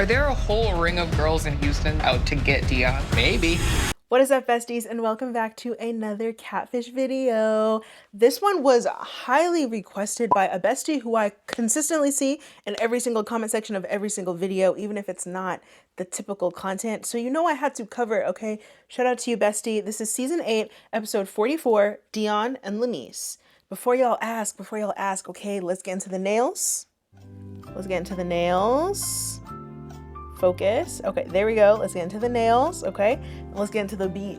Are there a whole ring of girls in Houston out to get Deonn? Maybe. What is up, besties, and welcome back to another Catfish video. This one was highly requested by a bestie who I consistently see in every single comment section of every single video, even if it's not the typical content. So you know I had to cover it, okay? Shout out to you, bestie. This is season 8, episode 44, Deonn and Lanise. Before y'all ask, okay, let's get into the nails. Focus. Okay, there we go. Let's get into the nails. Okay, let's get into the beat.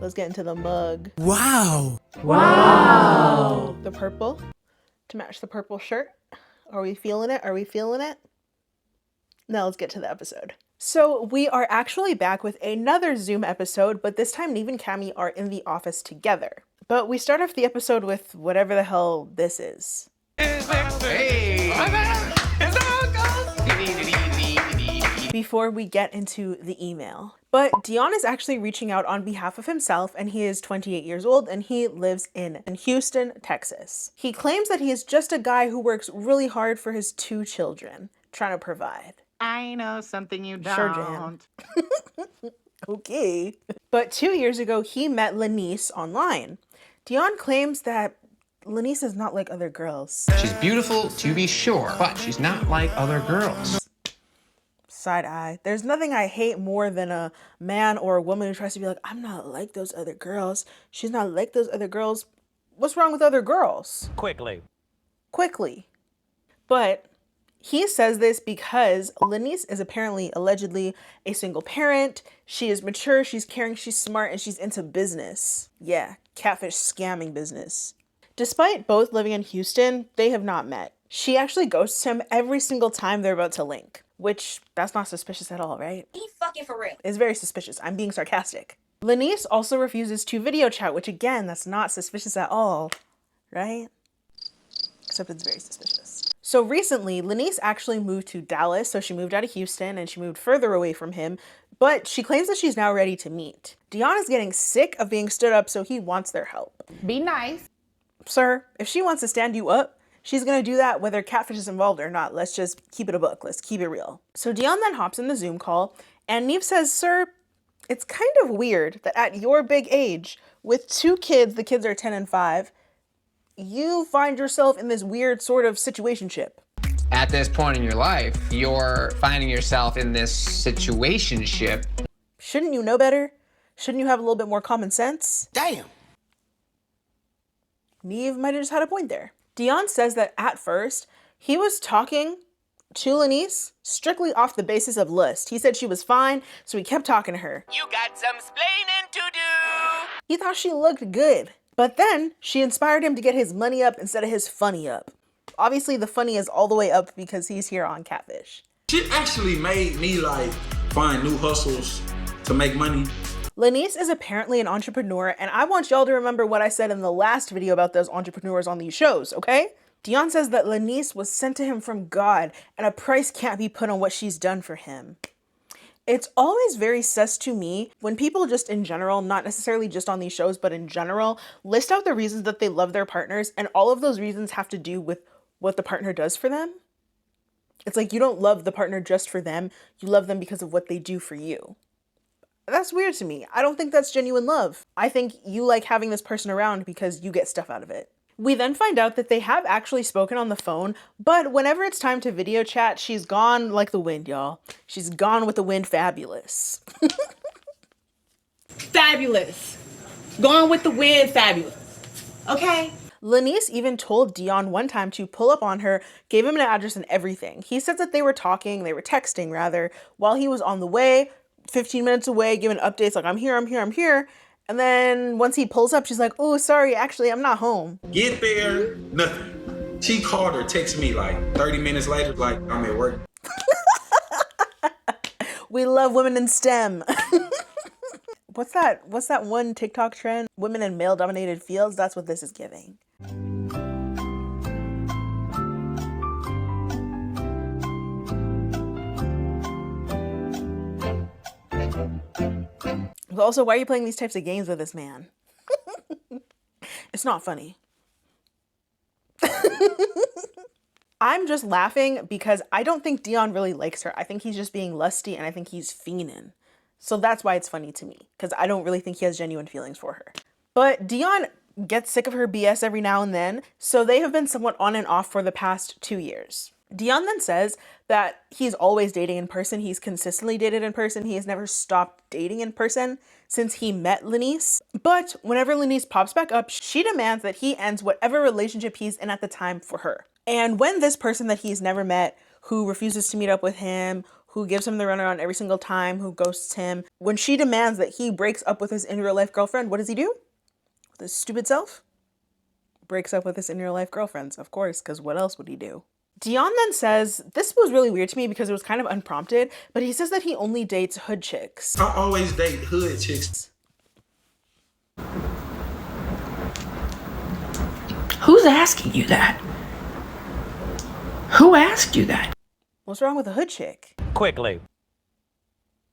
Let's get into the mug. Wow. The purple to match the purple shirt. Are we feeling it? Now let's get to the episode. So we are actually back with another Zoom episode, but this time Nev and Kamie are in the office together. But we start off the episode with whatever the hell this is. Hey! Before we get into the email. But Deonn is actually reaching out on behalf of himself, and he is 28 years old and he lives in Houston, Texas. He claims that he is just a guy who works really hard for his 2 children, trying to provide. I know something you don't. Sure, Jan. Okay. But 2 years ago, he met Lanise online. Deonn claims that Lanise is not like other girls. She's beautiful, to be sure, but she's not like other girls. Side eye. There's nothing I hate more than a man or a woman who tries to be like, I'm not like those other girls. She's not like those other girls. What's wrong with other girls? Quickly. But he says this because Lanise is apparently, allegedly, a single parent. She is mature, she's caring, she's smart, and she's into business. Yeah, catfish scamming business. Despite both living in Houston, they have not met. She actually ghosts him every single time they're about to link. Which, that's not suspicious at all, right? He fucking for real. It's very suspicious. I'm being sarcastic. Lanise also refuses to video chat, which again, that's not suspicious at all, right? Except it's very suspicious. So recently, Lanise actually moved to Dallas, so she moved out of Houston and she moved further away from him, but she claims that she's now ready to meet. Deonn is getting sick of being stood up, so he wants their help. Be nice. Sir, if she wants to stand you up, she's gonna do that whether Catfish is involved or not. Let's just keep it a book. Let's keep it real. So Deonn then hops in the Zoom call and Nev says, sir, it's kind of weird that at your big age, with 2 kids, the kids are 10 and 5, you find yourself in this weird sort of situationship. At this point in your life, you're finding yourself in this situationship. Shouldn't you know better? Shouldn't you have a little bit more common sense? Damn. Nev might have just had a point there. Deonn says that at first, he was talking to Lanise strictly off the basis of lust. He said she was fine, so he kept talking to her. You got some splaining to do. He thought she looked good. But then, she inspired him to get his money up instead of his funny up. Obviously, the funny is all the way up because he's here on Catfish. She actually made me like find new hustles to make money. Lanise is apparently an entrepreneur, and I want y'all to remember what I said in the last video about those entrepreneurs on these shows, okay? Deonn says that Lanise was sent to him from God, and a price can't be put on what she's done for him. It's always very sus to me when people just in general, not necessarily just on these shows, but in general, list out the reasons that they love their partners, and all of those reasons have to do with what the partner does for them. It's like you don't love the partner just for them, you love them because of what they do for you. That's weird to me. I don't think that's genuine love. I think you like having this person around because you get stuff out of it. We then find out that they have actually spoken on the phone, but whenever it's time to video chat, she's gone like the wind, y'all. She's gone with the wind fabulous. Fabulous. Gone with the wind, fabulous. Okay? Lanise even told Deonn one time to pull up on her, gave him an address and everything. He said that they were texting rather, while he was on the way, 15 minutes away, giving updates like, I'm here. And then once he pulls up, she's like, oh, sorry, actually, I'm not home. Get there, nothing. She called or texted me like 30 minutes later, like, I'm at work. We love women in STEM. What's that one TikTok trend? Women in male-dominated fields? That's what this is giving. But also, why are you playing these types of games with this man? It's not funny. I'm just laughing because I don't think Deonn really likes her. I think he's just being lusty and I think he's fiending. So that's why it's funny to me, because I don't really think he has genuine feelings for her. But Deonn gets sick of her BS every now and then, so they have been somewhat on and off for the past 2 years. Deonn then says that he's always dating in person. He's consistently dated in person. He has never stopped dating in person since he met Lanise. But whenever Lanise pops back up, she demands that he ends whatever relationship he's in at the time for her. And when this person that he's never met, who refuses to meet up with him, who gives him the runaround every single time, who ghosts him, when she demands that he breaks up with his in real life girlfriend, what does he do? With his stupid self? Breaks up with his in real life girlfriends, of course, because what else would he do? Deonn then says, this was really weird to me because it was kind of unprompted, but he says that he only dates hood chicks. I always date hood chicks. Who's asking you that? Who asked you that? What's wrong with a hood chick? Quickly.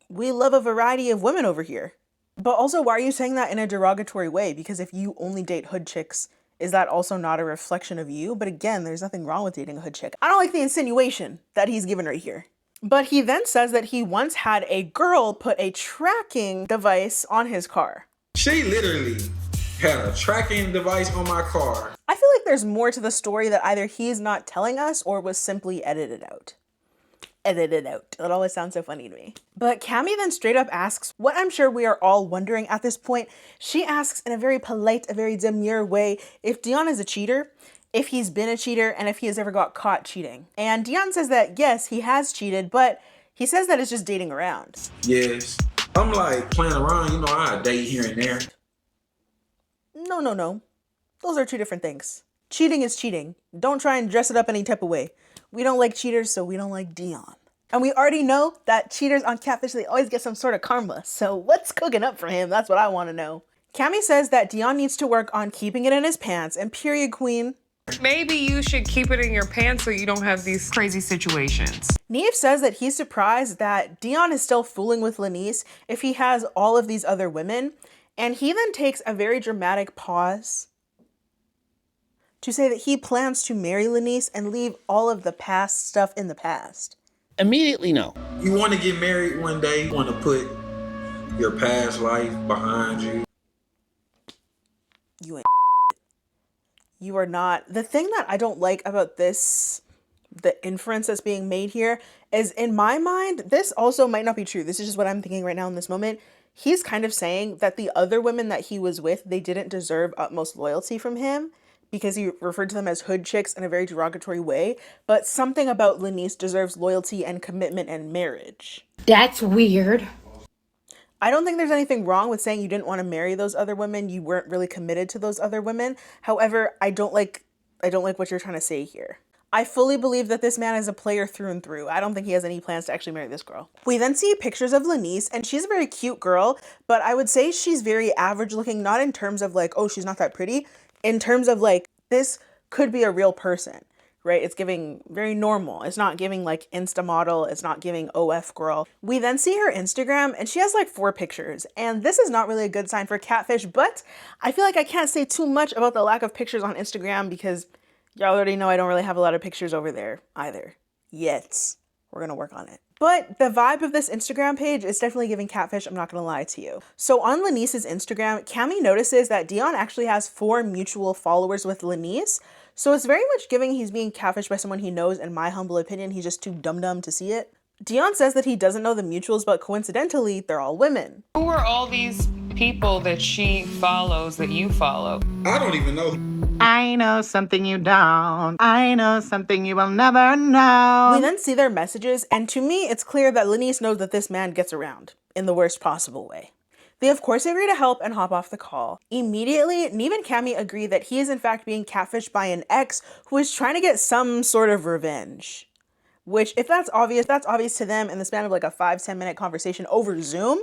We love a variety of women over here. But also, why are you saying that in a derogatory way? Because if you only date hood chicks, is that also not a reflection of you? But again, there's nothing wrong with dating a hood chick. I don't like the insinuation that he's given right here. But he then says that he once had a girl put a tracking device on his car. She literally had a tracking device on my car. I feel like there's more to the story that either he's not telling us or was simply edited out. Edited out. That always sounds so funny to me. But Kamie then straight up asks what I'm sure we are all wondering at this point. She asks in a very polite, a very demure way if Deonn is a cheater, if he's been a cheater, and if he has ever got caught cheating. And Deonn says that yes, he has cheated, but he says that it's just dating around. Yes. I'm like playing around, you know, I date here and there. No. Those are two different things. Cheating is cheating. Don't try and dress it up any type of way. We don't like cheaters, so we don't like Deonn. And we already know that cheaters on Catfish, they always get some sort of karma. So what's cooking up for him? That's what I want to know. Kamie says that Deonn needs to work on keeping it in his pants, and period queen. Maybe you should keep it in your pants so you don't have these crazy situations. Nev says that he's surprised that Deonn is still fooling with Lanise if he has all of these other women. And he then takes a very dramatic pause to say that he plans to marry Lanise and leave all of the past stuff in the past. Immediately no. You want to get married one day, you want to put your past life behind you. You ain't. You are not. The thing that I don't like about this, the inference that's being made here, is in my mind, this also might not be true. This is just what I'm thinking right now in this moment. He's kind of saying that the other women that he was with, they didn't deserve utmost loyalty from him because he referred to them as hood chicks in a very derogatory way. But something about Lanise deserves loyalty and commitment and marriage. That's weird. I don't think there's anything wrong with saying you didn't want to marry those other women. You weren't really committed to those other women. However, I don't like what you're trying to say here. I fully believe that this man is a player through and through. I don't think he has any plans to actually marry this girl. We then see pictures of Lanise, and she's a very cute girl, but I would say she's very average looking, not in terms of like, oh, she's not that pretty, in terms of like, this could be a real person, right? It's giving very normal. It's not giving like Insta model. It's not giving OF girl. We then see her Instagram, and she has like 4 pictures, and this is not really a good sign for Catfish, but I feel like I can't say too much about the lack of pictures on Instagram because y'all already know I don't really have a lot of pictures over there either. Yet. We're gonna work on it. But the vibe of this Instagram page is definitely giving Catfish, I'm not gonna lie to you. So on Lanise's Instagram, Kamie notices that Deonn actually has 4 mutual followers with Lanise. So it's very much giving he's being catfished by someone he knows. In my humble opinion, he's just too dumb to see it. Deonn says that he doesn't know the mutuals, but coincidentally, they're all women. Who are all these people that she follows that you follow? I don't even know. I know something you don't. I know something you will never know. We then see their messages, and to me, it's clear that Lanise knows that this man gets around in the worst possible way. They of course agree to help and hop off the call. Immediately, Nev and Kamie agree that he is in fact being catfished by an ex who is trying to get some sort of revenge. Which, if that's obvious to them in the span of like a 5-10 minute conversation over Zoom.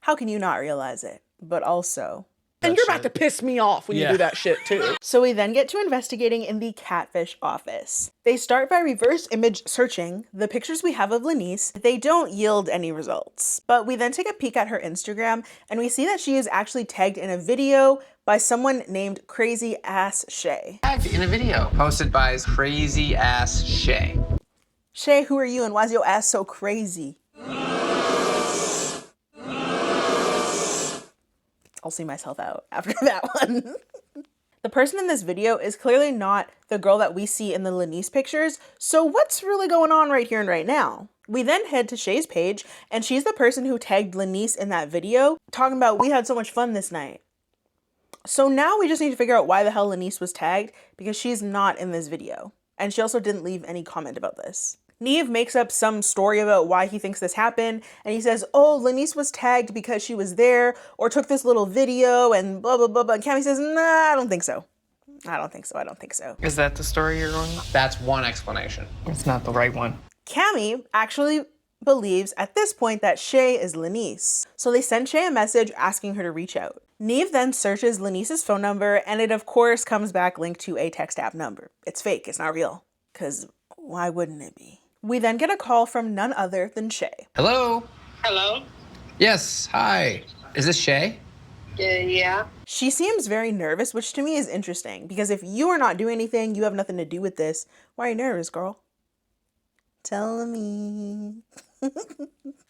How can you not realize it? But also, And you're about to piss me off when you do that shit too. So we then get to investigating in the Catfish office. They start by reverse image searching the pictures we have of Lanise. They don't yield any results. But we then take a peek at her Instagram and we see that she is actually tagged in a video by someone named Crazy Ass Shay. Tagged in a video posted by Crazy Ass Shay. Shay, who are you and why's your ass so crazy? I'll see myself out after that one. The person in this video is clearly not the girl that we see in the Lanise pictures, so what's really going on right here and right now? We then head to Shay's page, and she's the person who tagged Lanise in that video, talking about we had so much fun this night. So now we just need to figure out why the hell Lanise was tagged, because she's not in this video. And she also didn't leave any comment about this. Nev makes up some story about why he thinks this happened, and he says, oh, Lanise was tagged because she was there or took this little video and blah, blah, blah, blah. And Kamie says, nah, I don't think so. I don't think so. I don't think so. Is that the story you're going with? That's one explanation. It's not the right one. Kamie actually believes at this point that Shay is Lanise. So they send Shay a message asking her to reach out. Nev then searches Lanise's phone number, and it of course comes back linked to a text app number. It's fake, it's not real. Because why wouldn't it be? We then get a call from none other than Shay. Hello? Hello? Yes, hi. Is this Shay? Yeah. She seems very nervous, which to me is interesting, because if you are not doing anything, you have nothing to do with this. Why are you nervous, girl? Tell me.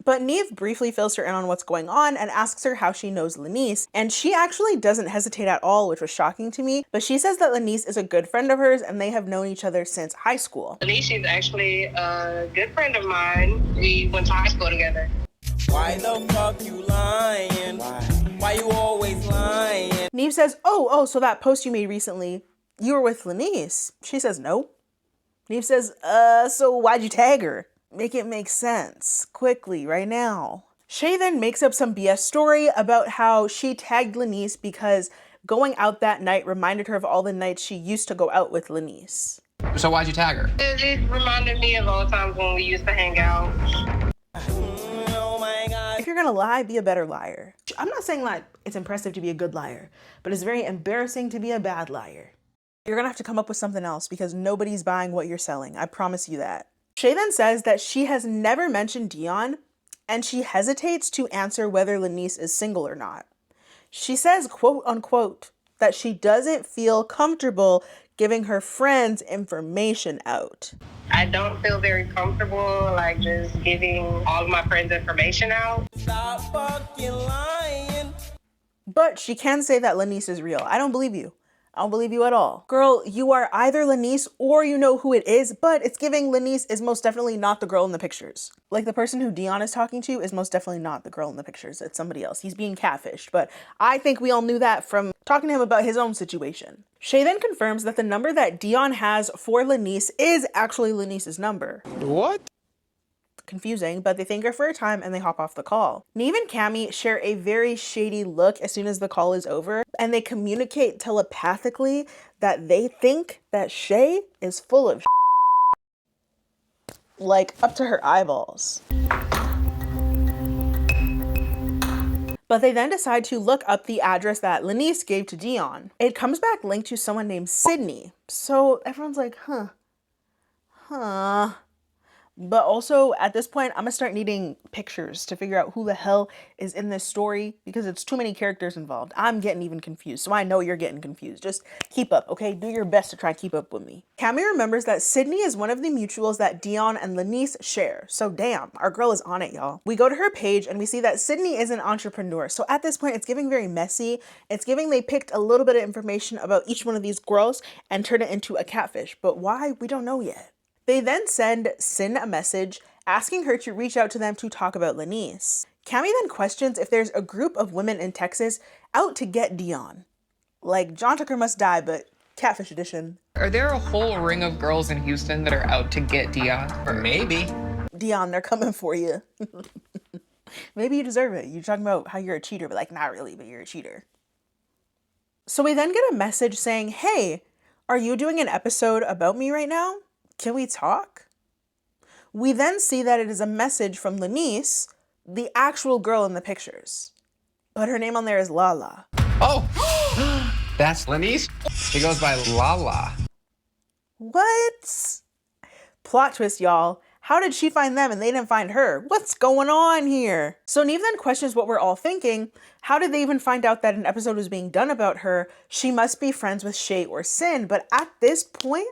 But Nev briefly fills her in on what's going on and asks her how she knows Lanise, and she actually doesn't hesitate at all, which was shocking to me, but she says that Lanise is a good friend of hers and they have known each other since high school. Lanise is actually a good friend of mine. We went to high school together. Why the fuck you lying? Why you always lying? Nev says, oh, so that post you made recently, you were with Lanise. She says, no. Nev says, so why'd you tag her? Make it make sense, quickly, right now. Shay then makes up some BS story about how she tagged Lanise because going out that night reminded her of all the nights she used to go out with Lanise. So why'd you tag her? It reminded me of all times when we used to hang out. Oh my god. If you're gonna lie, be a better liar. I'm not saying like it's impressive to be a good liar, but it's very embarrassing to be a bad liar. You're gonna have to come up with something else because nobody's buying what you're selling. I promise you that. Shay then says that she has never mentioned Deonn, and she hesitates to answer whether Lanise is single or not. She says, quote unquote, that she doesn't feel comfortable giving her friends information out. I don't feel very comfortable like just giving all of my friends information out. Stop fucking lying. But she can say that Lanise is real. I don't believe you. I don't believe you at all. Girl, you are either Lanise or you know who it is, but it's giving Lanise is most definitely not the girl in the pictures. Like the person who Deonn is talking to is most definitely not the girl in the pictures. It's somebody else. He's being catfished, but I think we all knew that from talking to him about his own situation. Shay then confirms that the number that Deonn has for Lanise is actually Lanise's number. What? Confusing, but they thank her for her time and they hop off the call. Nev and Kamie share a very shady look as soon as the call is over, and they communicate telepathically that they think that Shay is full of like up to her eyeballs. But they then decide to look up the address that Lanise gave to Deonn. It comes back linked to someone named Sydney. So everyone's like, huh. But also at this point, I'm gonna start needing pictures to figure out who the hell is in this story because it's too many characters involved. I'm getting even confused, so I know you're getting confused. Just keep up, okay? Do your best to try and keep up with me. Kamie remembers that Sydney is one of the mutuals that Deonn and Lanise share. So damn, our girl is on it, y'all. We go to her page and we see that Sydney is an entrepreneur. So at this point, it's giving very messy. It's giving they picked a little bit of information about each one of these girls and turned it into a catfish. But why? We don't know yet. They then send Sin a message asking her to reach out to them to talk about Lanise. Kamie then questions if there's a group of women in Texas out to get Deonn. Like John Tucker Must Die, but catfish edition. Are there a whole ring of girls in Houston that are out to get Deonn? Or maybe. Deonn, they're coming for you. Maybe you deserve it. You're talking about how you're a cheater, but like not really, but you're a cheater. So we then get a message saying, hey, are you doing an episode about me right now? Can we talk? We then see that it is a message from Lanise, the actual girl in the pictures. But her name on there is Lala. Oh, that's Lanise. She goes by Lala. What? Plot twist, y'all. How did she find them and they didn't find her? What's going on here? So Nev then questions what we're all thinking. How did they even find out that an episode was being done about her? She must be friends with Shay or Sin. But at this point,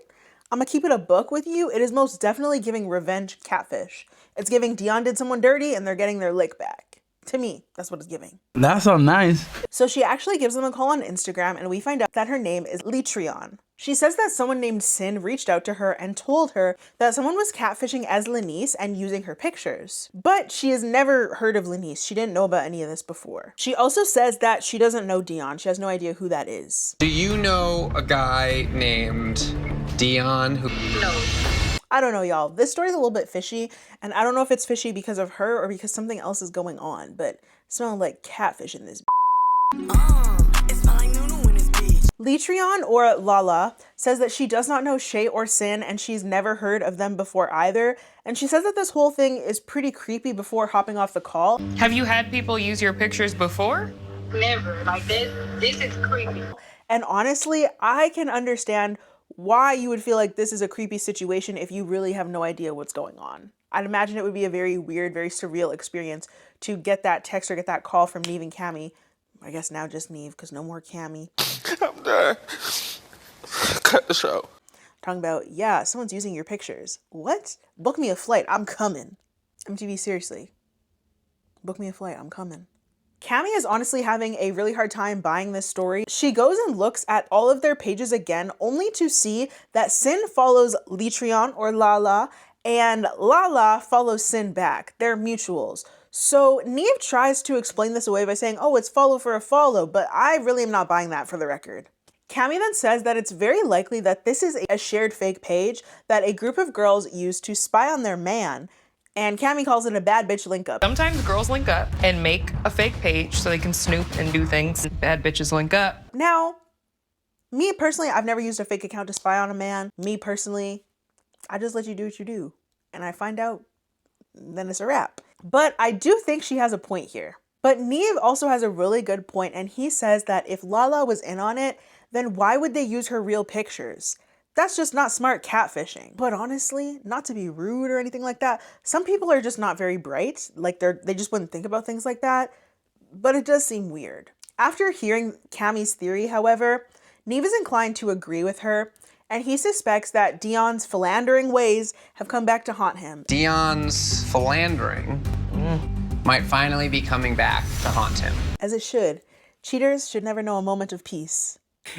I'm gonna keep it a book with you. It is most definitely giving revenge Catfish. It's giving Deonn did someone dirty and they're getting their lick back. To me, that's what it's giving. That's so nice. So she actually gives them a call on Instagram and we find out that her name is Litrion. She says that someone named Sin reached out to her and told her that someone was catfishing as Lanise and using her pictures. But she has never heard of Lanise. She didn't know about any of this before. She also says that she doesn't know Deonn. She has no idea who that is. Do you know a guy named Deonn who... No. I don't know, y'all. This story is a little bit fishy, and I don't know if it's fishy because of her or because something else is going on, but it smells like catfish in this. Litrion, or Lala, says that she does not know Shay or Sin and she's never heard of them before either. And she says that this whole thing is pretty creepy before hopping off the call. Have you had people use your pictures before? Never. Like this is creepy. And honestly, I can understand why you would feel like this is a creepy situation if you really have no idea what's going on. I'd imagine it would be a very weird, very surreal experience to get that text or get that call from Nev and Kamie. I guess now just Nev, because no more Kamie. I'm done. Cut the show. Talking about, yeah, someone's using your pictures. What? Book me a flight. I'm coming. MTV, seriously. Book me a flight. I'm coming. Kamie is honestly having a really hard time buying this story. She goes and looks at all of their pages again, only to see that Sin follows Litrion, or Lala, and Lala follows Sin back. They're mutuals. So Nev tries to explain this away by saying, oh, it's follow for a follow, but I really am not buying that, for the record. Kamie then says that it's very likely that this is a shared fake page that a group of girls use to spy on their man, and Kamie calls it a bad bitch link up. Sometimes girls link up and make a fake page so they can snoop and do things. Bad bitches link up. Now, me personally, I've never used a fake account to spy on a man. Me personally, I just let you do what you do. And I find out, then it's a wrap. But I do think she has a point here. But Nev also has a really good point, and he says that if Lala was in on it, then why would they use her real pictures? That's just not smart catfishing. But honestly, not to be rude or anything like that, some people are just not very bright. Like they just wouldn't think about things like that. But it does seem weird. After hearing Kamie's theory, however, Nev is inclined to agree with her, and he suspects that Deonn's philandering ways have come back to haunt him. Deonn's philandering might finally be coming back to haunt him. As it should. Cheaters should never know a moment of peace.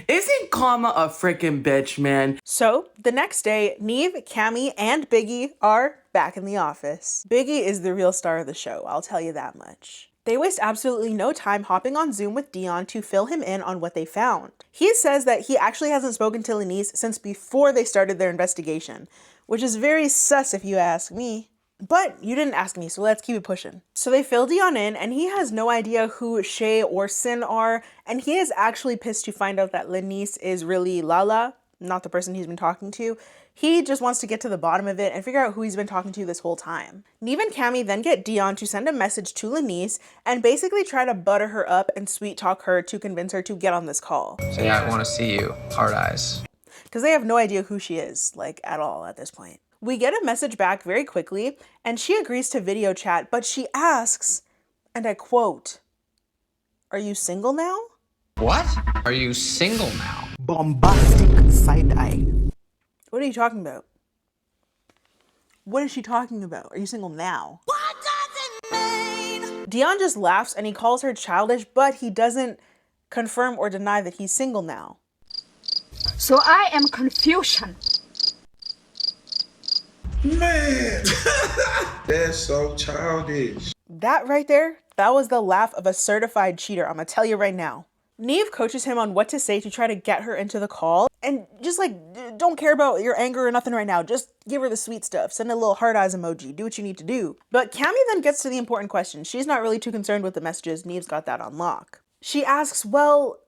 Isn't karma a freaking bitch, man? So, the next day, Nev, Kamie, and Biggie are back in the office. Biggie is the real star of the show, I'll tell you that much. They waste absolutely no time hopping on Zoom with Deonn to fill him in on what they found. He says that he actually hasn't spoken to Lanise since before they started their investigation, which is very sus if you ask me. But you didn't ask me, so let's keep it pushing. So they fill Deonn in, and he has no idea who Shay or Sin are, and he is actually pissed to find out that Lanise is really Lala, not the person he's been talking to. He just wants to get to the bottom of it and figure out who he's been talking to this whole time. Nev and Kamie then get Deonn to send a message to Lanise and basically try to butter her up and sweet talk her to convince her to get on this call. Say, I want to see you. Hard eyes. Because they have no idea who she is, like, at all at this point. We get a message back very quickly, and she agrees to video chat, but she asks, and I quote, "Are you single now?" What? Are you single now? Bombastic side eye. What are you talking about? What is she talking about? Are you single now? What does it mean? Deonn just laughs and he calls her childish, but he doesn't confirm or deny that he's single now. So I am confusion. Man, that's so childish. That right there, that was the laugh of a certified cheater, I'm gonna tell you right now. Nev coaches him on what to say to try to get her into the call, and just like, don't care about your anger or nothing right now, just give her the sweet stuff, send a little heart eyes emoji, do what you need to do. But Kamie then gets to the important question. She's not really too concerned with the messages, Nev's got that on lock. She asks, well,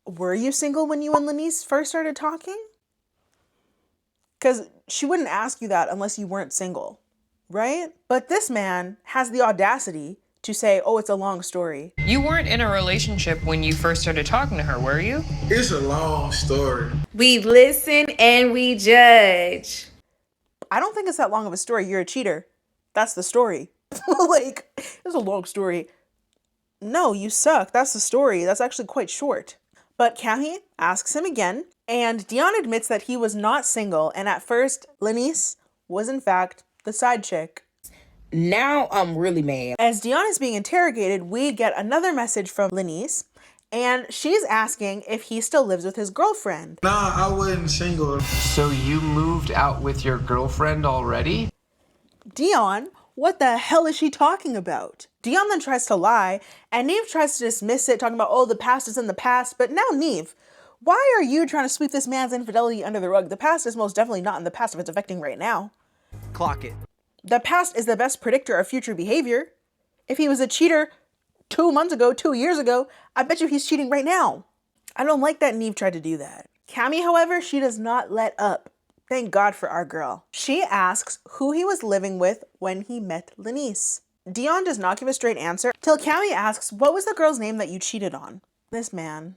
were you single when you and Lanise first started talking? Because she wouldn't ask you that unless you weren't single, right? But this man has the audacity to say, oh, it's a long story. You weren't in a relationship when you first started talking to her, were you? It's a long story. We listen and we judge. I don't think it's that long of a story. You're a cheater. That's the story. Like, it's a long story. No, you suck. That's the story. That's actually quite short. But Kamie asks him again, and Deonn admits that he was not single, and at first, Lanise was in fact the side chick. Now I'm really mad. As Deonn is being interrogated, we get another message from Lanise, and she's asking if he still lives with his girlfriend. Nah, I wasn't single. So you moved out with your girlfriend already? Deonn, what the hell is she talking about? Deonn then tries to lie, and Nev tries to dismiss it, talking about, oh, the past is in the past. But now, Nev, why are you trying to sweep this man's infidelity under the rug? The past is most definitely not in the past if it's affecting right now. Clock it. The past is the best predictor of future behavior. If he was a cheater 2 months ago, 2 years ago, I bet you he's cheating right now. I don't like that Nev tried to do that. Kamie, however, she does not let up. Thank God for our girl. She asks who he was living with when he met Lanise. Deonn does not give a straight answer till Kamie asks, what was the girl's name that you cheated on? This man,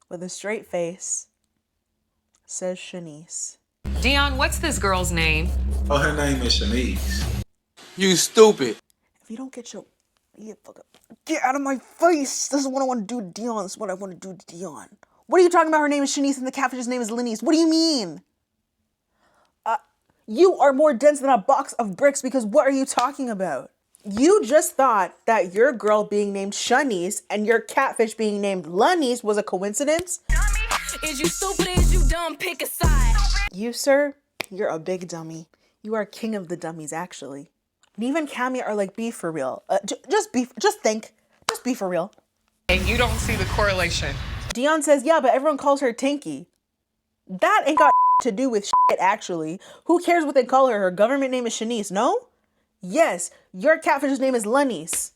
with a straight face, says Shanice. Deonn, what's this girl's name? Oh, her name is Shanice. You stupid. If you don't get your... Get out of my face! This is what I want to do to Deonn. This is what I want to do to Deonn. What are you talking about? Her name is Shanice and the catfish's name is Lanise. What do you mean? You are more dense than a box of bricks because what are you talking about? You just thought that your girl being named Shanice and your catfish being named Lanise was a coincidence? Is you stupid? Is you dumb? Pick a side. You, sir, you're a big dummy. You are king of the dummies, actually. Nev and Kamie are like, be for real. Just be for real. And you don't see the correlation. Deonn says, yeah, but everyone calls her Tinky. That ain't got to do with shit, actually. Who cares what they call her? Her government name is Shanice, no? Yes, your catfish's name is Lanise.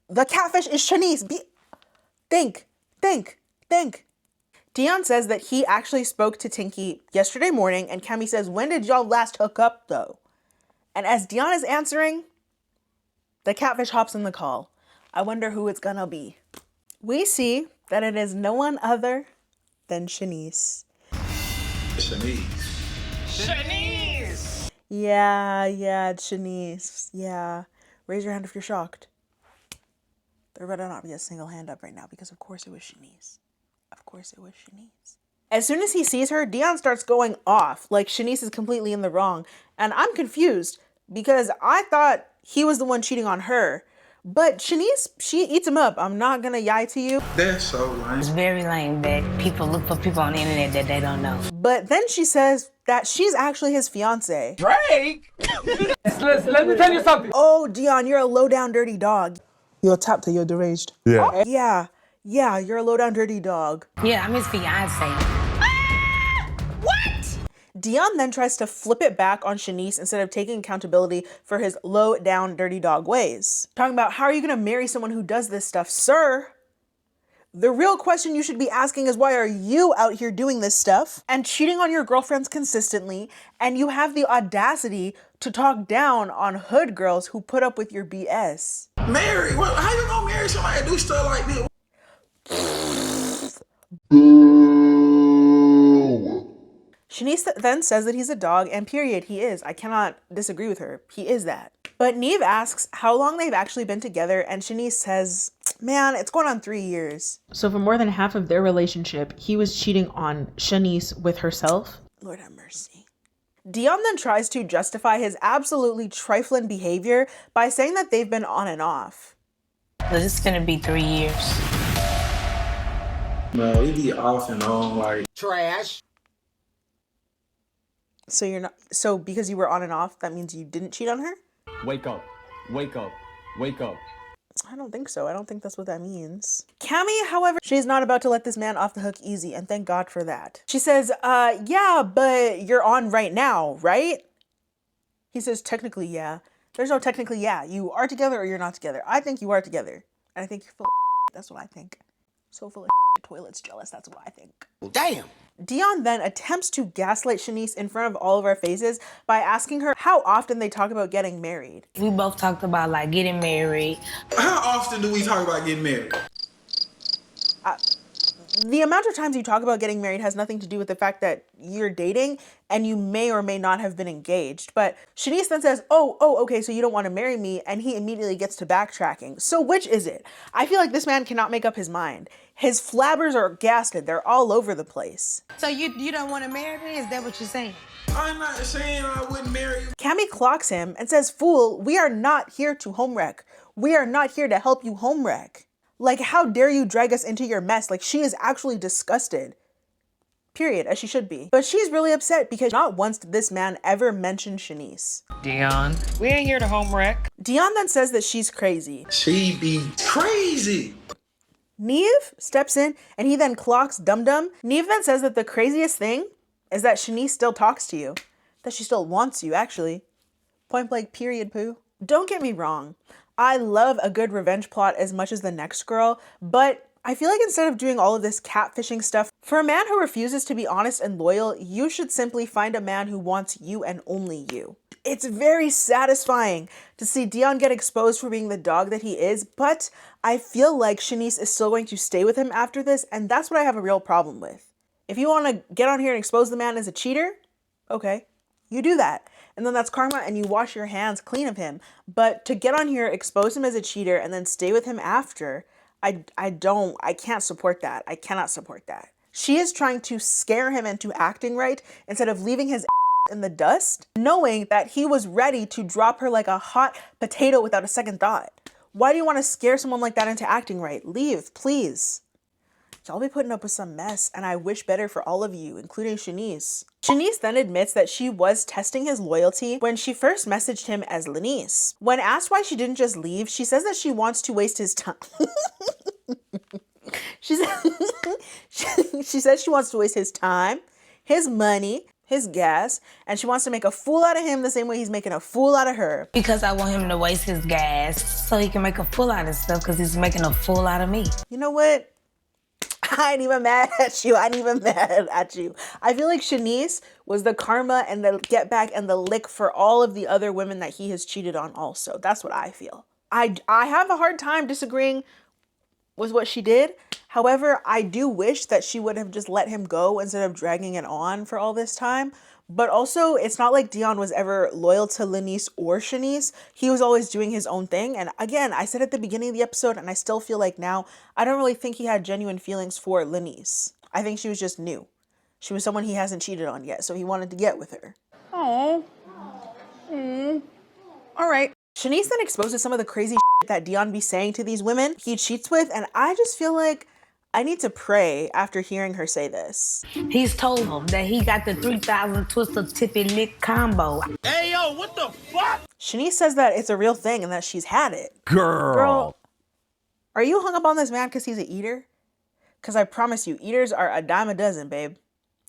The catfish is Shanice. Think. Deonn says that he actually spoke to Tinky yesterday morning, and Kamie says, when did y'all last hook up, though? And as Deonn is answering, the catfish hops in the call. I wonder who it's gonna be. We see that it is no one other than Shanice. Shanice! Yeah, it's Shanice. Yeah. Raise your hand if you're shocked. There better not be a single hand up right now because of course it was Shanice. Of course it was Shanice. As soon as he sees her, Deonn starts going off like Shanice is completely in the wrong. And I'm confused because I thought he was the one cheating on her. But Shanice, she eats him up. I'm not gonna lie to you. That's so lame. It's very lame that people look for people on the internet that they don't know. But then she says that she's actually his fiance. Drake! Let me tell you something. Oh, Deonn, you're a low-down dirty dog. You're tapped to you're deranged. Yeah. Yeah, you're a low-down dirty dog. Yeah, I'm his fiance. Deonn then tries to flip it back on Shanice instead of taking accountability for his low-down dirty dog ways. Talking about, how are you gonna marry someone who does this stuff, sir? The real question you should be asking is, why are you out here doing this stuff and cheating on your girlfriends consistently, and you have the audacity to talk down on hood girls who put up with your BS? Marry? Well, how you gonna marry somebody that do stuff like this? Shanice then says that he's a dog, and period, he is. I cannot disagree with her. He is that. But Nev asks how long they've actually been together, and Shanice says, man, it's going on 3 years. So for more than half of their relationship, he was cheating on Shanice with herself? Lord have mercy. Deonn then tries to justify his absolutely trifling behavior by saying that they've been on and off. This is gonna be 3 years. No, it be off and on like Trash. So you're not, so because you were on and off, that means you didn't cheat on her? Wake up. Wake up. Wake up. I don't think so. I don't think that's what that means. Kamie, however, she's not about to let this man off the hook easy, and thank God for that. She says, yeah, but you're on right now, right? He says, technically, yeah. There's no technically, yeah. You are together or you're not together. I think you are together. And I think you're full of that's what I think. So full of toilets jealous, that's what I think. Damn. Deonn then attempts to gaslight Shanice in front of all of our faces by asking her how often they talk about getting married. We both talked about like getting married. How often do we talk about getting married? The amount of times you talk about getting married has nothing to do with the fact that you're dating and you may or may not have been engaged. But Shanice then says, oh, okay, so you don't want to marry me. And he immediately gets to backtracking. So which is it? I feel like this man cannot make up his mind. His flabbers are gasted. They're all over the place. So you don't want to marry me? Is that what you're saying? I'm not saying I wouldn't marry you. Kamie clocks him and says, fool, we are not here to home wreck. We are not here to help you home wreck. Like, how dare you drag us into your mess? Like, she is actually disgusted. Period, as she should be. But she's really upset because not once did this man ever mention Shanice. Deonn, we ain't here to home wreck. Deonn then says that she's crazy. She be crazy. Nev steps in and he then clocks Dum Dum. Nev then says that the craziest thing is that Shanice still talks to you. That she still wants you, actually. Point blank, period, poo. Don't get me wrong. I love a good revenge plot as much as the next girl, but I feel like instead of doing all of this catfishing stuff, for a man who refuses to be honest and loyal, you should simply find a man who wants you and only you. It's very satisfying to see Deonn get exposed for being the dog that he is, but I feel like Shanice is still going to stay with him after this, and that's what I have a real problem with. If you want to get on here and expose the man as a cheater, okay, you do that. And then that's karma and you wash your hands clean of him. But to get on here, expose him as a cheater, and then stay with him after, I can't support that. I cannot support that. She is trying to scare him into acting right instead of leaving his in the dust, knowing that he was ready to drop her like a hot potato without a second thought. Why do you want to scare someone like that into acting right? Leave, please. Y'all be putting up with some mess, and I wish better for all of you, including Shanice. Shanice then admits that she was testing his loyalty when she first messaged him as Lanise. When asked why she didn't just leave, she says that she wants to waste his time. she says she wants to waste his time, his money, his gas, and she wants to make a fool out of him the same way he's making a fool out of her. Because I want him to waste his gas so he can make a fool out of stuff because he's making a fool out of me. You know what? I ain't even mad at you. I ain't even mad at you. I feel like Shanice was the karma and the get back and the lick for all of the other women that he has cheated on also. That's what I feel. I have a hard time disagreeing with what she did. However, I do wish that she would have just let him go instead of dragging it on for all this time. But also, it's not like Deonn was ever loyal to Lanise or Shanice. He was always doing his own thing. And again, I said at the beginning of the episode, and I still feel like now, I don't really think he had genuine feelings for Lanise. I think she was just new. She was someone he hasn't cheated on yet, so he wanted to get with her. Oh. All right. Shanice then exposes some of the crazy shit that Deonn be saying to these women he cheats with, and I just feel like I need to pray after hearing her say this. He's told him that he got the 3,000 twister tippy lick combo. Hey, yo, what the fuck? Shanice says that it's a real thing and that she's had it. Girl, are you hung up on this man because he's an eater? Because I promise you, eaters are a dime a dozen, babe.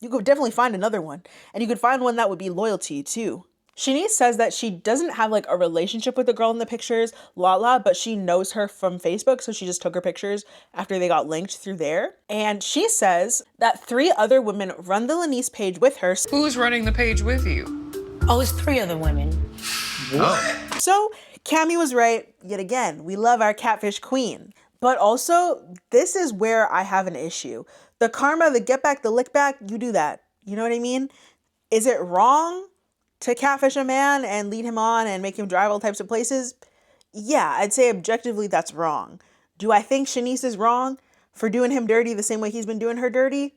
You could definitely find another one. And you could find one that would be loyal to you, too. Shanice says that she doesn't have like a relationship with the girl in the pictures, Lala, but she knows her from Facebook, so she just took her pictures after they got linked through there. And she says that 3 other women run the Lanise page with her. Who's running the page with you? Oh, it's 3 other women. What? So Kamie was right yet again. We love our catfish queen. But also, this is where I have an issue. The karma, the get back, the lick back, you do that. You know what I mean? Is it wrong to catfish a man and lead him on and make him drive all types of places? Yeah, I'd say objectively that's wrong. Do I think Shanice is wrong for doing him dirty the same way he's been doing her dirty?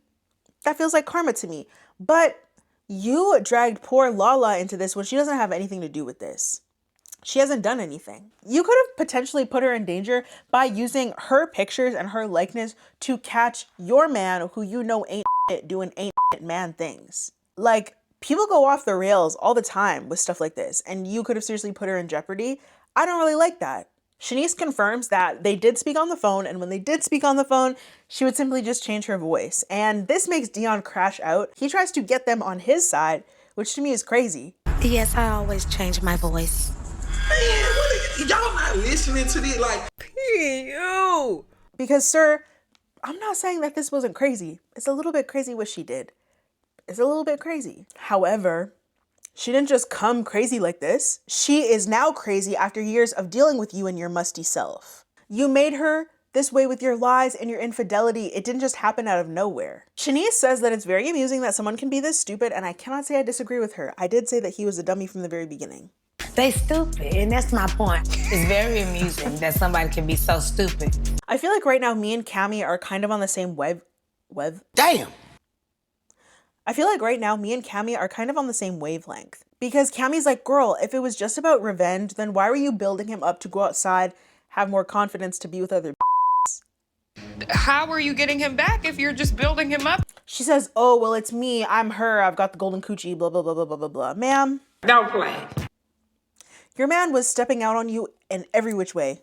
That feels like karma to me. But you dragged poor Lala into this when she doesn't have anything to do with this. She hasn't done anything. You could have potentially put her in danger by using her pictures and her likeness to catch your man who you know ain't doing ain't man things. Like, people go off the rails all the time with stuff like this, and you could have seriously put her in jeopardy. I don't really like that. Shanice confirms that they did speak on the phone, and when they did speak on the phone, she would simply just change her voice. And this makes Deonn crash out. He tries to get them on his side, which to me is crazy. Yes, I always change my voice. Man, what are y'all not listening to this? Like, Ew. Because, sir, I'm not saying that this wasn't crazy. It's a little bit crazy what she did. It's a little bit crazy. However, she didn't just come crazy like this. She is now crazy after years of dealing with you and your musty self. You made her this way with your lies and your infidelity. It didn't just happen out of nowhere. Shanice says that it's very amusing that someone can be this stupid, and I cannot say I disagree with her. I did say that he was a dummy from the very beginning. They stupid, and that's my point. It's very amusing that somebody can be so stupid. I feel like right now me and Kamie are kind of on the same Damn. I feel like right now me and Kamie are kind of on the same wavelength. Because Kamie's like, girl, if it was just about revenge, then why were you building him up to go outside, have more confidence to be with other How are you getting him back if you're just building him up? She says, oh, well, it's me. I'm her. I've got the golden coochie, blah, blah, blah, blah, blah, blah, blah. Ma'am. Don't play. Your man was stepping out on you in every which way.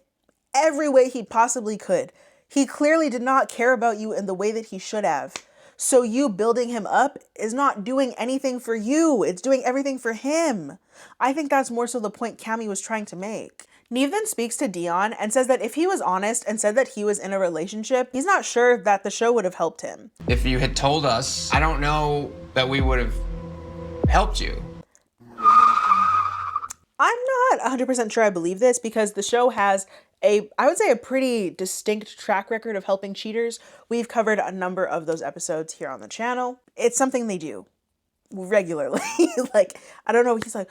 Every way he possibly could. He clearly did not care about you in the way that he should have. So you building him up is not doing anything for you. It's doing everything for him. I think that's more so the point Kamie was trying to make. Nev then speaks to Deonn and says that if he was honest and said that he was in a relationship, he's not sure that the show would have helped him. If you had told us, I don't know that we would have helped you. I'm not 100% sure I believe this because the show has I would say a pretty distinct track record of helping cheaters. We've covered a number of those episodes here on the channel. It's something they do regularly. Like, I don't know. He's like,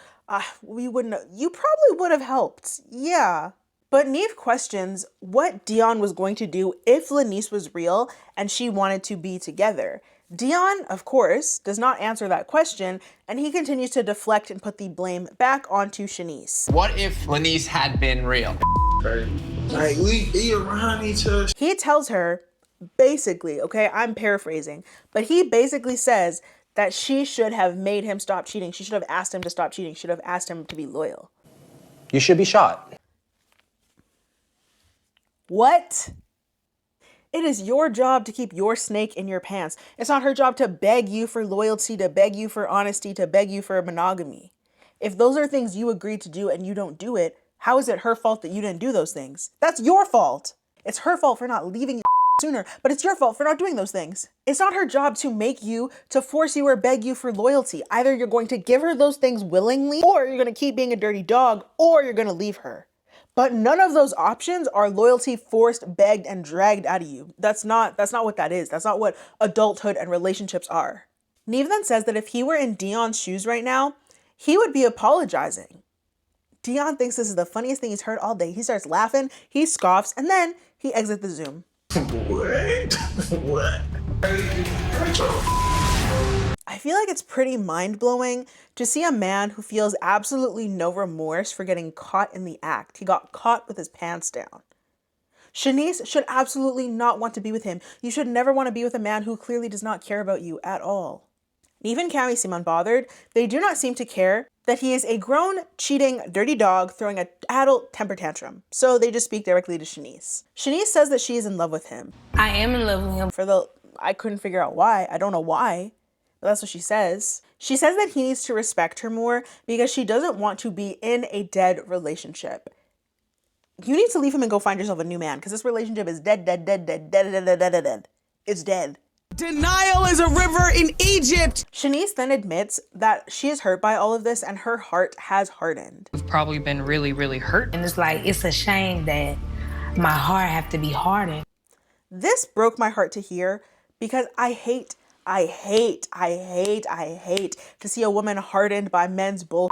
we wouldn't, you probably would have helped. Yeah. But Nev questions what Deonn was going to do if Lanise was real and she wanted to be together. Deonn, of course, does not answer that question, and he continues to deflect and put the blame back onto Shanice. What if Lanise had been real? Like, we be around each other. He tells her, basically, okay, I'm paraphrasing, but he basically says that she should have made him stop cheating. She should have asked him to stop cheating. She should have asked him to be loyal. You should be shot. What? It is your job to keep your snake in your pants. It's not her job to beg you for loyalty, to beg you for honesty, to beg you for monogamy. If those are things you agreed to do and you don't do it, how is it her fault that you didn't do those things? That's your fault. It's her fault for not leaving you sooner, but it's your fault for not doing those things. It's not her job to make you, to force you or beg you for loyalty. Either you're going to give her those things willingly, or you're going to keep being a dirty dog, or you're going to leave her. But none of those options are loyalty forced, begged, and dragged out of you. That's not what that is. That's not what adulthood and relationships are. Nev then says that if he were in Deonn's shoes right now, he would be apologizing. Deonn thinks this is the funniest thing he's heard all day. He starts laughing, he scoffs, and then he exits the Zoom. What? What? I feel like it's pretty mind-blowing to see a man who feels absolutely no remorse for getting caught in the act. He got caught with his pants down. Shanice should absolutely not want to be with him. You should never want to be with a man who clearly does not care about you at all. Nev and Kamie seem unbothered. They do not seem to care that he is a grown, cheating, dirty dog throwing an adult temper tantrum. So they just speak directly to Shanice. Shanice says that she is in love with him. I am in love with him. I couldn't figure out why. I don't know why. But that's what she says. She says that he needs to respect her more because she doesn't want to be in a dead relationship. You need to leave him and go find yourself a new man because this relationship is dead. It's dead. Denial is a river in Egypt. Shanice then admits that she is hurt by all of this and her heart has hardened. We've probably been really, really hurt. And it's like, it's a shame that my heart have to be hardened. This broke my heart to hear because I hate to see a woman hardened by men's bull.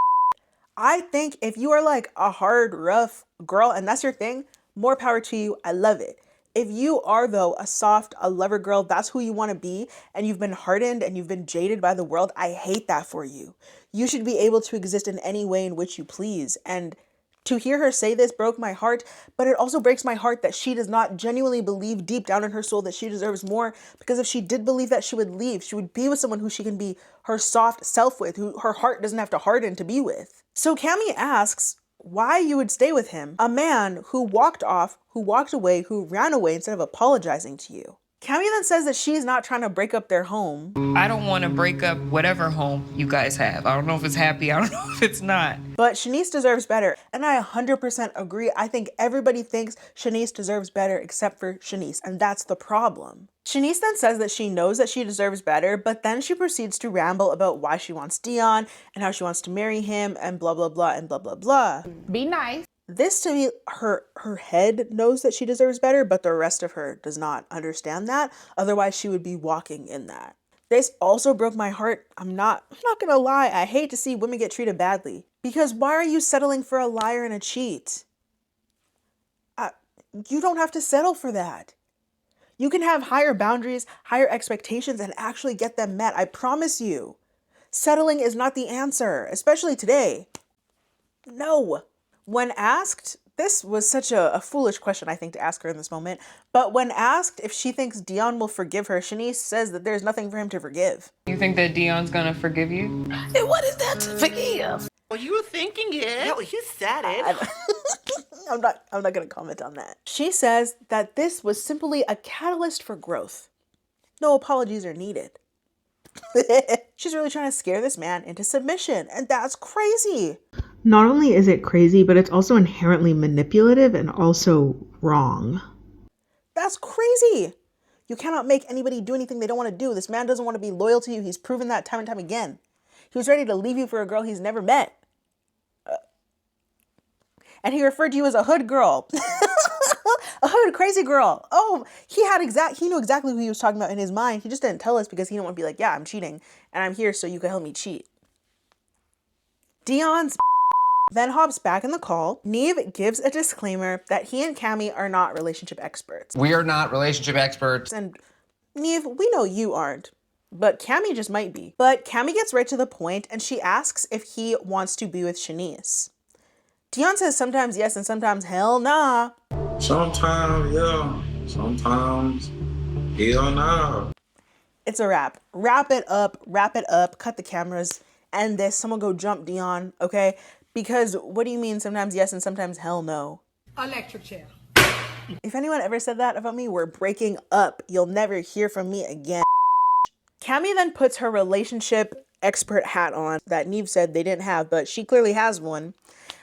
I think if you are like a hard, rough girl and that's your thing, more power to you. I love it. If you are, though, a soft, a lover girl, that's who you want to be, and you've been hardened and you've been jaded by the world, I hate that for you. You should be able to exist in any way in which you please. And to hear her say this broke my heart, but it also breaks my heart that she does not genuinely believe deep down in her soul that she deserves more, because if she did believe that, she would leave. She would be with someone who she can be her soft self with, who her heart doesn't have to harden to be with. So Kamie asks why you would stay with him, a man who walked off, who walked away, who ran away instead of apologizing to you. Kamie then says that she's not trying to break up their home. I don't want to break up whatever home you guys have. I don't know if it's happy. I don't know if it's not. But Shanice deserves better. And I 100% agree. I think everybody thinks Shanice deserves better except for Shanice. And that's the problem. Shanice then says that she knows that she deserves better, but then she proceeds to ramble about why she wants Deonn and how she wants to marry him and blah, blah, blah, and blah, blah, blah. Be nice. This to me, her head knows that she deserves better, but the rest of her does not understand that. Otherwise, she would be walking in that. This also broke my heart. I'm not gonna lie. I hate to see women get treated badly. Because why are you settling for a liar and a cheat? You don't have to settle for that. You can have higher boundaries, higher expectations, and actually get them met. I promise you. Settling is not the answer, especially today. No. When asked, this was such a foolish question, I think, to ask her in this moment. But when asked if she thinks Deonn will forgive her, Shanice says that there's nothing for him to forgive. You think that Deonn's gonna forgive you? And what is that to forgive? Well, you were thinking it. No, you said it. I'm not gonna comment on that. She says that this was simply a catalyst for growth. No apologies are needed. She's really trying to scare this man into submission, and that's crazy. Not only is it crazy, but it's also inherently manipulative and also wrong. That's crazy. You cannot make anybody do anything they don't want to do. This man doesn't want to be loyal to you. He's proven that time and time again. He was ready to leave you for a girl he's never met. And he referred to you as a hood girl. A hood crazy girl. Oh, he knew exactly who he was talking about in his mind. He just didn't tell us because he didn't want to be like, yeah, I'm cheating and I'm here so you can help me cheat. Deonn's then hops back in the call. Nev gives a disclaimer that he and Kamie are not relationship experts. We are not relationship experts. And Nev, we know you aren't, but Kamie just might be. But Kamie gets right to the point and she asks if he wants to be with Shanice. Deonn says sometimes yes and sometimes hell nah. Sometimes, yeah. Sometimes, hell nah. It's a wrap. Wrap it up, cut the cameras, end this. Someone go jump Deonn, okay? Because what do you mean sometimes yes and sometimes hell no? Electric chair. If anyone ever said that about me, we're breaking up. You'll never hear from me again. Kamie then puts her relationship expert hat on that Nev said they didn't have, but she clearly has one.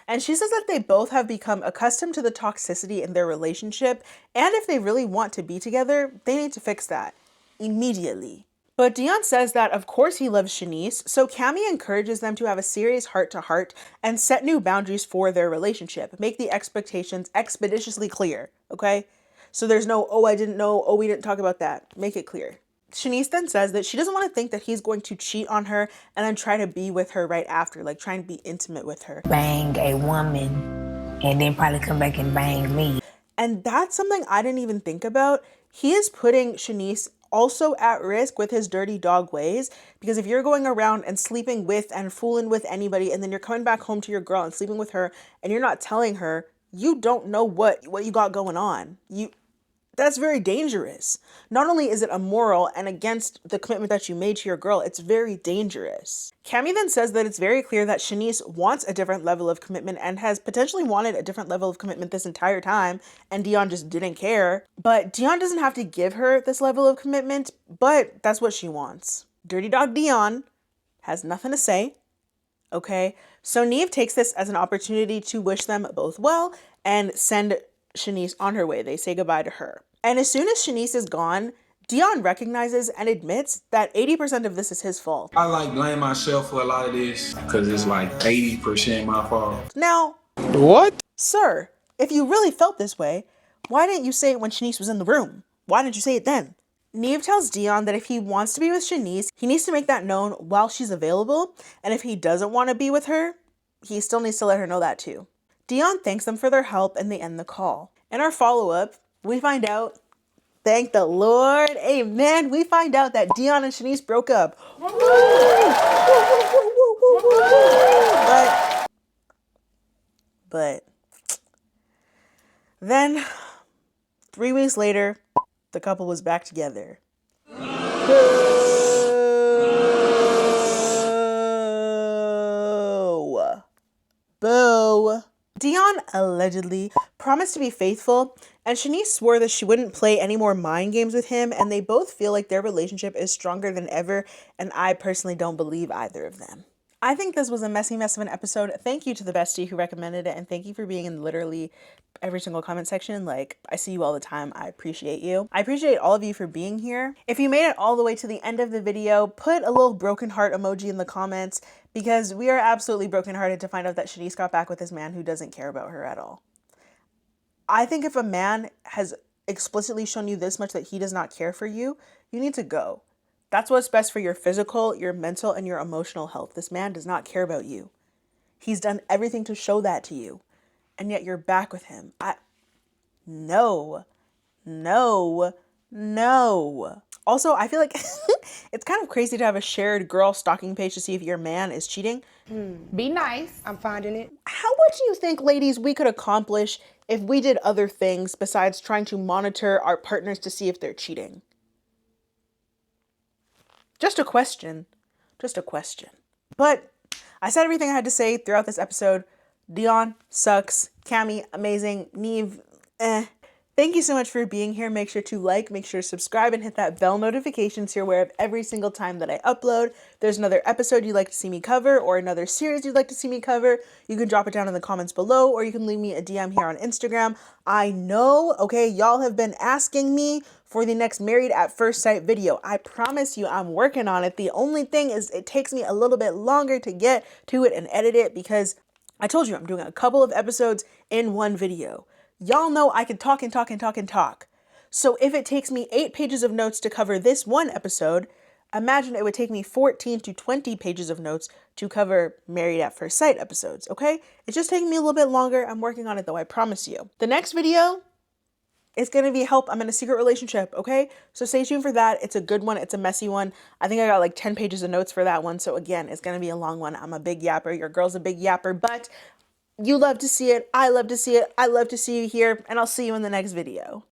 And she says that they both have become accustomed to the toxicity in their relationship, and if they really want to be together, they need to fix that immediately. But Deonn says that of course he loves Shanice, so Kamie encourages them to have a serious heart-to-heart and set new boundaries for their relationship. Make the expectations expeditiously clear, okay? So there's no, oh, I didn't know, oh, we didn't talk about that. Make it clear. Shanice then says that she doesn't want to think that he's going to cheat on her and then try to be with her right after, like trying to be intimate with her. Bang a woman and then probably come back and bang me. And that's something I didn't even think about. He is putting Shanice also at risk with his dirty dog ways, because if you're going around and sleeping with and fooling with anybody and then you're coming back home to your girl and sleeping with her and you're not telling her, you don't know what you got going on. That's very dangerous. Not only is it immoral and against the commitment that you made to your girl, it's very dangerous. Kamie then says that it's very clear that Shanice wants a different level of commitment and has potentially wanted a different level of commitment this entire time, and Deonn just didn't care. But Deonn doesn't have to give her this level of commitment, but that's what she wants. Dirty dog Deonn has nothing to say, okay? So Nev takes this as an opportunity to wish them both well and send Shanice on her way. They say goodbye to her. And as soon as Shanice is gone, Deonn recognizes and admits that 80% of this is his fault. I blame myself for a lot of this because it's like 80% my fault. Now, What? sir, if you really felt this way, why didn't you say it when Shanice was in the room? Why didn't you say it then? Nev tells Deonn that if he wants to be with Shanice, he needs to make that known while she's available. And if he doesn't want to be with her, he still needs to let her know that too. Deonn thanks them for their help and they end the call. In our follow-up, we find out, thank the Lord, amen, we find out that Deonn and Shanice broke up. But then 3 weeks later, the couple was back together. Boo. Boo. Deonn allegedly promised to be faithful, and Shanice swore that she wouldn't play any more mind games with him, and they both feel like their relationship is stronger than ever, and I personally don't believe either of them. I think this was a messy mess of an episode. Thank you to the bestie who recommended it, and thank you for being in literally every single comment section. Like, I see you all the time. I appreciate you. I appreciate all of you for being here. If you made it all the way to the end of the video, put a little broken heart emoji in the comments, because we are absolutely brokenhearted to find out that Shanice got back with this man who doesn't care about her at all. I think if a man has explicitly shown you this much that he does not care for you, you need to go. That's what's best for your physical, your mental, and your emotional health. This man does not care about you. He's done everything to show that to you, and yet you're back with him. No. Also, I feel like it's kind of crazy to have a shared girl stalking page to see if your man is cheating. Be nice. I'm finding it. How much do you think, ladies, we could accomplish if we did other things besides trying to monitor our partners to see if they're cheating? Just a question. Just a question. But I said everything I had to say throughout this episode. Deonn sucks. Kamie, amazing. Nev, Thank you so much for being here. Make sure to like, make sure to subscribe, and hit that bell notification so you're aware of every single time that I upload. If there's another episode you'd like to see me cover or another series you'd like to see me cover, you can drop it down in the comments below, or you can leave me a DM here on Instagram. I know, okay, y'all have been asking me for the next Married at First Sight video. I promise you I'm working on it. The only thing is it takes me a little bit longer to get to it and edit it, because I told you I'm doing a couple of episodes in one video. Y'all know I can talk and talk and talk and talk. So if it takes me 8 pages of notes to cover this one episode, imagine it would take me 14 to 20 pages of notes to cover Married at First Sight episodes, okay? It's just taking me a little bit longer. I'm working on it though, I promise you. The next video is going to be help. I'm in a secret relationship, okay? So stay tuned for that. It's a good one. It's a messy one. I think I got like 10 pages of notes for that one. So again, it's going to be a long one. I'm a big yapper. Your girl's a big yapper, but you love to see it. I love to see it. I love to see you here, and I'll see you in the next video.